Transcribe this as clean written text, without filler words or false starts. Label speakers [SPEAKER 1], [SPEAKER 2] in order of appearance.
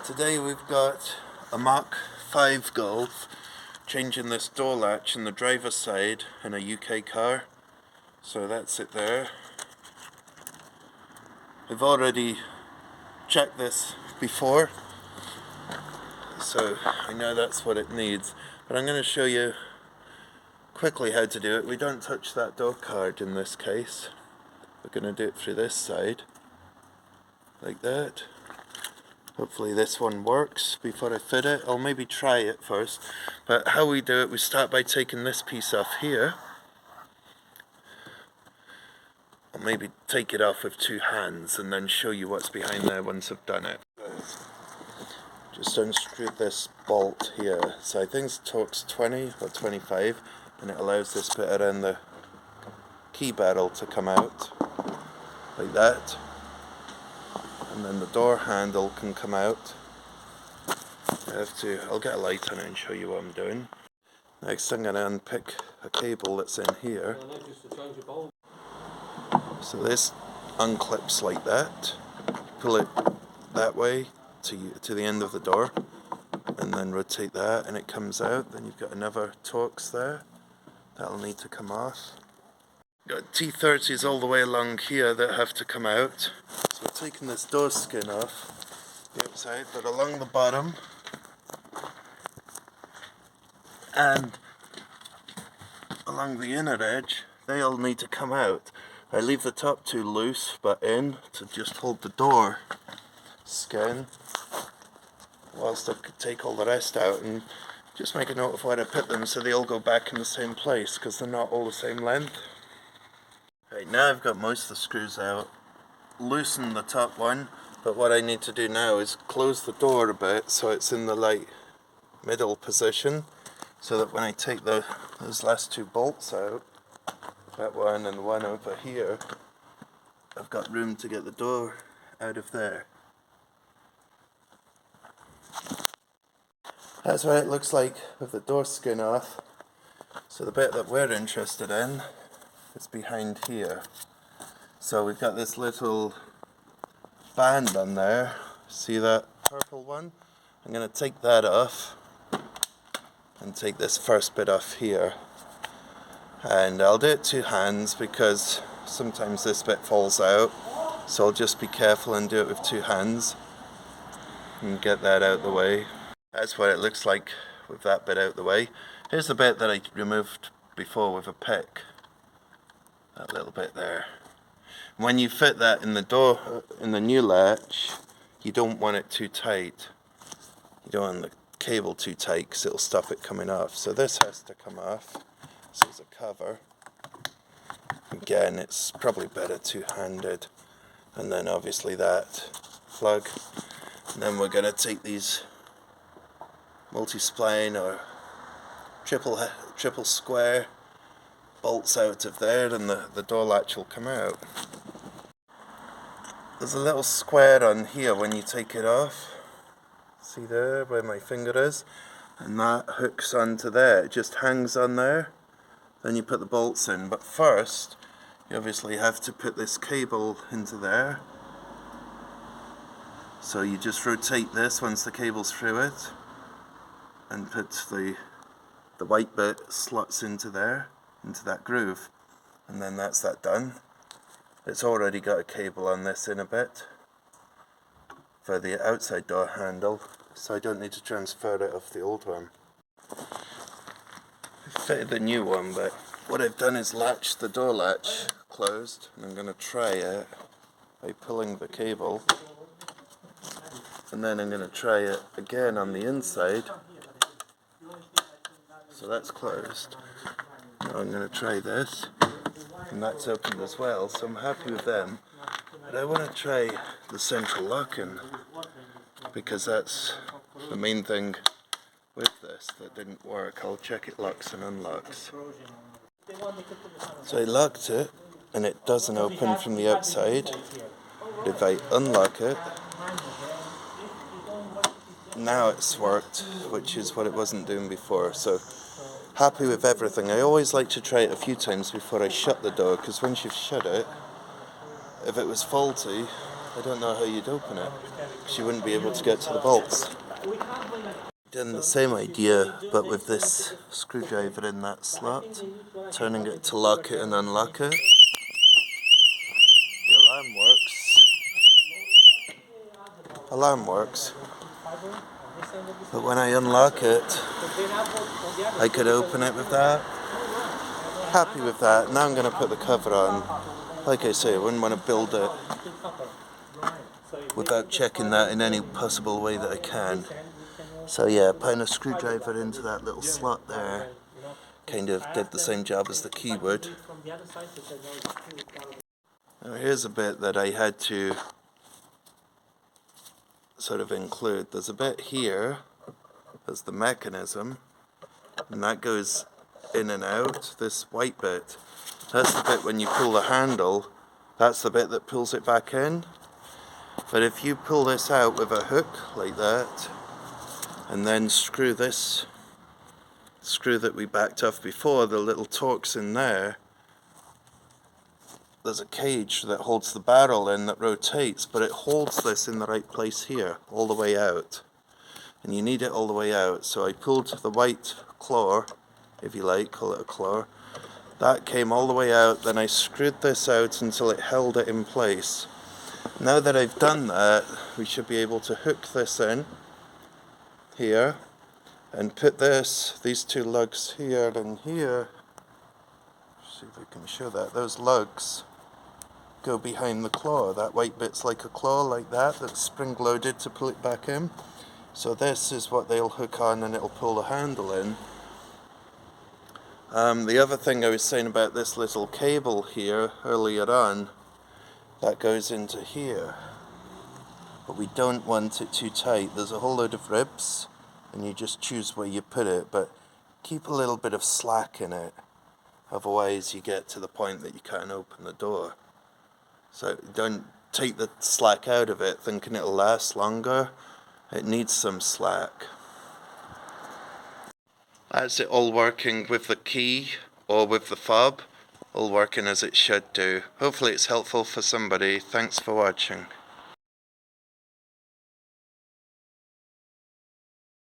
[SPEAKER 1] Today we've got a Mk5 Golf changing this door latch in the driver's side in a UK car. So that's it there. I've already checked this before, so I know that's what it needs. But I'm going to show you quickly how to do it. We don't touch that door card in this case. We're going to do it through this side, like that. Hopefully this one works before I fit it. I'll maybe try it first. But how we do it, we start by taking this piece off here. I'll maybe take it off with two hands and then show you what's behind there once I've done it. Just unscrew this bolt here. So I think it's torque's 20 or 25, and it allows this bit around the key barrel to come out, like that. And then the door handle can come out. I'll get a light on it and show you what I'm doing. Next I'm going to unpick a cable that's in here. So this unclips like that. Pull it that way to the end of the door, and then rotate that and it comes out. Then you've got another Torx there. That'll need to come off. Got T30s all the way along here that have to come out. So we're taking this door skin off the outside, but along the bottom and along the inner edge, they all need to come out. I leave the top two loose but in to just hold the door skin, whilst I could take all the rest out, and just make a note of where I put them so they all go back in the same place, because they're not all the same length. Right, now I've got most of the screws out, loosen the top one, but what I need to do now is close the door a bit so it's in the light middle position, so that when I take those last two bolts out, that one and the one over here, I've got room to get the door out of there. That's what it looks like with the door skin off. So the bit that we're interested in is behind here. So we've got this little band on there. See that purple one? I'm going to take that off and take this first bit off here. And I'll do it two hands because sometimes this bit falls out. So I'll just be careful and do it with two hands and get that out of the way. That's what it looks like with that bit out of the way. Here's the bit that I removed before with a pick. That little bit there. When you fit that in the door, in the new latch, you don't want it too tight. You don't want the cable too tight because it'll stop it coming off. So this has to come off. This is a cover. Again, it's probably better two-handed. And then obviously that plug. And then we're going to take these multi-spline or triple square bolts out of there, and the door latch will come out. There's a little square on here when you take it off. See there where my finger is? And that hooks onto there. It just hangs on there. Then you put the bolts in. But first, you obviously have to put this cable into there. So you just rotate this once the cable's through it, and put the white bit slots into there, into that groove, and then that's that done. It's already got a cable on this in a bit for the outside door handle, so I don't need to transfer it off the old one. I fitted the new one, but what I've done is latch the door latch closed, and I'm going to try it by pulling the cable, and then I'm going to try it again on the inside. So that's closed. Now I'm going to try this, and that's opened as well, so I'm happy with them. But I want to try the central locking, because that's the main thing with this that didn't work. I'll check it locks and unlocks. So I locked it, and it doesn't open from the outside. But if I unlock it, now it's worked, which is what it wasn't doing before. So happy with everything. I always like to try it a few times before I shut the door, because once you've shut it, if it was faulty, I don't know how you'd open it, because you wouldn't be able to get to the bolts. Done the same idea, but with this screwdriver in that slot, turning it to lock it and unlock it. The alarm works. Alarm works. But when I unlock it, I could open it with that. Happy with that. Now I'm going to put the cover on. Like I say, I wouldn't want to build it without checking that in any possible way that I can. So yeah, putting a screwdriver into that little slot there kind of did the same job as the key would. Now here's a bit that I had to sort of include. There's a bit here, that's the mechanism, and that goes in and out. This white bit, that's the bit when you pull the handle, that's the bit that pulls it back in. But if you pull this out with a hook like that, and then screw this screw that we backed off before, the little Torx in there, there's a cage that holds the barrel in that rotates, but it holds this in the right place here, all the way out. And you need it all the way out. So I pulled the white claw, if you like, call it a claw. That came all the way out, then I screwed this out until it held it in place. Now that I've done that, we should be able to hook this in here and put these two lugs here and here. See if I can show that. Those lugs go behind the claw. That white bit's like a claw like that, that's spring loaded to pull it back in. So this is what they'll hook on and it'll pull the handle in. The other thing I was saying about this little cable here earlier on, that goes into here. But we don't want it too tight. There's a whole load of ribs and you just choose where you put it, but keep a little bit of slack in it. Otherwise you get to the point that you can't open the door. So don't take the slack out of it thinking it'll last longer. It needs some slack. That's it all working with the key or with the fob. All working as it should do. Hopefully it's helpful for somebody. Thanks for watching.